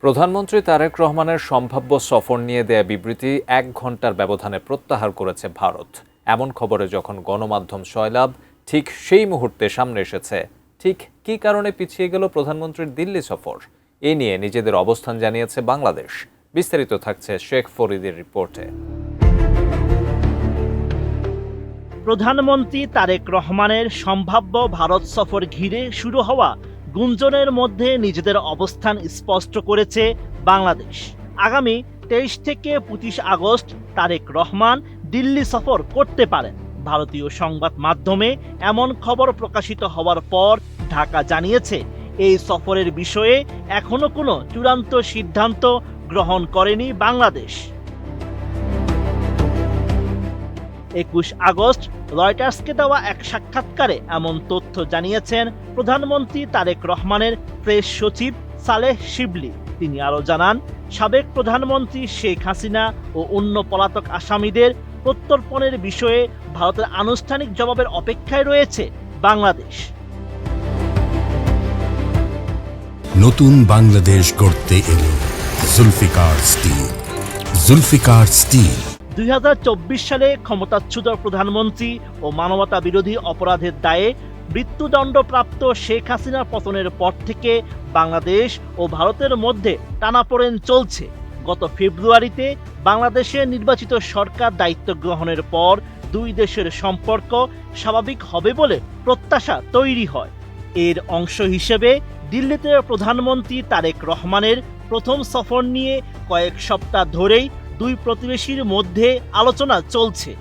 প্রধানমন্ত্রী তারেক রহমানের সম্ভাব্য সফর নিয়ে দেয়া বিবৃতি ১ ঘণ্টার ব্যবধানে প্রত্যাহার করেছে ভারত। এমন খবরে যখন গণমাধ্যম সয়লাব, ঠিক সেই মুহূর্তে সামনে এসেছে ঠিক কী কারণে পিছিয়ে গেল প্রধানমন্ত্রীর দিল্লি সফর, এ নিয়ে নিজেদের অবস্থান জানিয়েছে বাংলাদেশ। বিস্তারিত থাকছে শেখ ফরিদের রিপোর্টে। প্রধানমন্ত্রী তারেক রহমানের সম্ভাব্য ভারত সফর ঘিরে শুরু হওয়া গুঞ্জনের মধ্যে নিজেদের অবস্থান স্পষ্ট করেছে বাংলাদেশ। আগামী ২৩ থেকে ২৫ আগস্ট তারেক রহমান দিল্লি সফর করতে পারেন। ভারতীয় সংবাদ মাধ্যমে এমন খবর প্রকাশিত হওয়ার পর ঢাকা জানিয়েছে এই সফরের বিষয়ে এখনো কোনো চূড়ান্ত সিদ্ধান্ত গ্রহণ করেনি বাংলাদেশ। ২১ আগস্ট রয়টার্সকে দেওয়া এক সাক্ষাৎকারে এমন তথ্য জানিয়েছেন প্রধানমন্ত্রী তারেক রহমানের প্রেস সচিব সালেহ শিবলি। তিনি আরও জানান, সাবেক প্রধানমন্ত্রী শেখ হাসিনা ও অন্য পলাতক আসামিদের প্রত্যর্পণের বিষয়ে ভারতের আনুষ্ঠানিক জবাবের অপেক্ষায় রয়েছে বাংলাদেশ। নতুন বাংলাদেশ গড়তে এলো জুলফিকার স্টিল। জুলফিকার স্টিল ২০২৪ সালে ক্ষমতাচ্যুত প্রধানমন্ত্রী ও মানবতা বিরোধী অপরাধের দায়ে মৃত্যুদণ্ডপ্রাপ্ত শেখ হাসিনার পতনের পর থেকে বাংলাদেশ ও ভারতের মধ্যে টানাপোড়েন চলছে। গত ফেব্রুয়ারিতে বাংলাদেশের নির্বাচিত সরকার দায়িত্ব গ্রহণের পর দুই দেশের সম্পর্ক স্বাভাবিক হবে বলে প্রত্যাশা তৈরি হয়। এর অংশ হিসেবে দিল্লিতে প্রধানমন্ত্রী তারেক রহমানের প্রথম সফর নিয়ে কয়েক সপ্তাহ ধরেই দুই প্রতিবেশীর মধ্যে আলোচনা চলছে।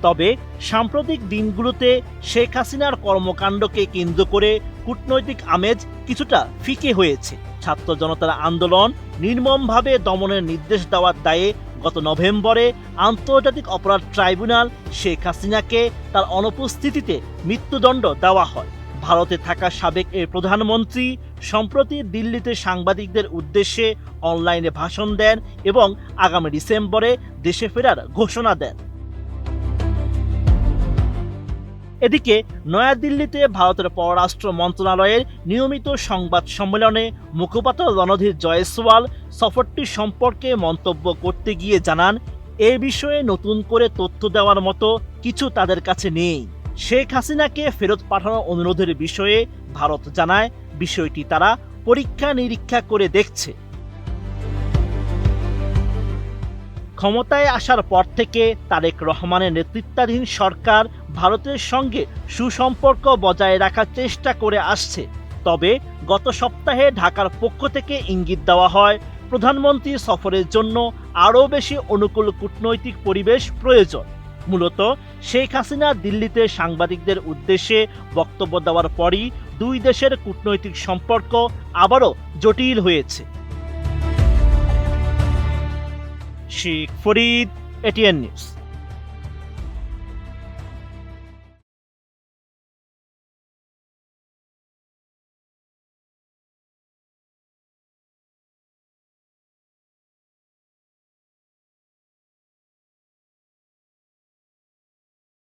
তবে সাম্প্রতিক দিনগুলোতে শেখ হাসিনার কর্মকাণ্ডকে কেন্দ্র করে কূটনৈতিক আমেজ কিছুটা ফিকে হয়েছে। ছাত্র জনতার আন্দোলন নির্মমভাবে দমনের নির্দেশ দেওয়ার দায়ে গত নভেম্বরে আন্তর্জাতিক অপরাধ ট্রাইব্যুনাল শেখ হাসিনাকে তার অনুপস্থিতিতে মৃত্যুদণ্ড দেওয়া হয়। ভারতে থাকা সাবেক এই প্রধানমন্ত্রী সম্প্রতি দিল্লিতে সাংবাদিকদের উদ্দেশ্যে অনলাইনে ভাষণ দেন এবং আগামী ডিসেম্বরে দেশে ফেরার ঘোষণা দেন। এদিকে নয়াদিল্লিতে ভারতের পররাষ্ট্র মন্ত্রণালয়ের নিয়মিত সংবাদ সম্মেলনে মুখপাত্র রণধীর জয়সওয়াল সফরটি সম্পর্কে মন্তব্য করতে গিয়ে জানান, এ বিষয়ে নতুন করে তথ্য দেওয়ার মতো কিছু তাদের কাছে নেই। শেখ হাসিনাকে ফেরত পাঠানোর অনুরোধের বিষয়ে ভারত জানায়, বিষয়টি তারা পরীক্ষা নিরীক্ষা করে দেখছে। ক্ষমতায় আসার পর থেকে তারেক রহমানের নেতৃত্বাধীন সরকার ভারতের সঙ্গে সুসম্পর্ক বজায় রাখার চেষ্টা করে আসছে। তবে গত সপ্তাহে ঢাকার পক্ষ থেকে ইঙ্গিত দেওয়া হয়, প্রধানমন্ত্রী সফরের জন্য আরও বেশি অনুকূল কূটনৈতিক পরিবেশ প্রয়োজন। মূলত শেখ হাসিনা দিল্লিতে সাংবাদিকদের উদ্দেশ্যে বক্তব্য দেওয়ার পরই দুই দেশের কূটনৈতিক সম্পর্ক আবারও জটিল হয়েছে। Sheikh Farid, ATN news.